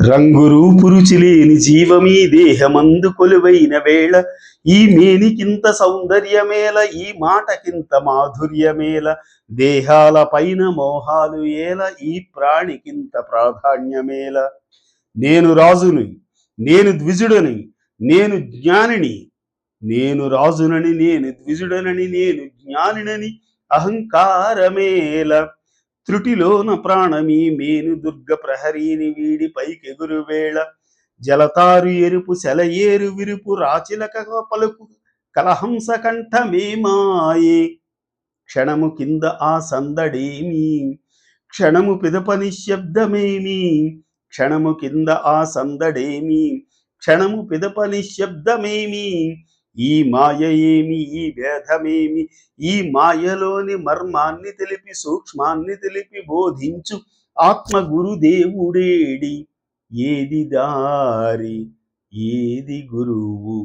రంగు రూపు రుచి లేని జీవమీ దేహమందు కొలువైన వేళ ఈ మేనికింత సౌందర్యమేల ఈ మాటకింత మాధుర్యమేల దేహాల పైన మోహాలు ఏల ఈ ప్రాణికింత ప్రాధాన్యమేల నేను రాజుని నేను ద్విజుడని నేను జ్ఞానిని నేను రాజునని నేను ద్విజుడనని నేను జ్ఞానినని అహంకారమేల త్రుటిలోన ప్రాణమీ మేను దుర్గ ప్రహరీని వీడి పైకెగురు వేళ జలతారు ఎరుపు సెలయేరు విరుపు రాచిలక పలుకు కలహంస కంఠమే మాయే క్షణము కింద ఆ సందడేమి క్షణము పిదప నిశ్శబ్దమేమి క్షణము కింద ఆ సందడేమి క్షణము పిదప నిశ్శబ్దమేమి ఈ మాయ ఏమి ఈ భేదమేమి ఈ మాయలోని మర్మాన్ని తెలిపి సూక్ష్మాన్ని తెలిపి బోధించు ఆత్మ గురుదేవుడేడి ఏది దారి ఏది గురువు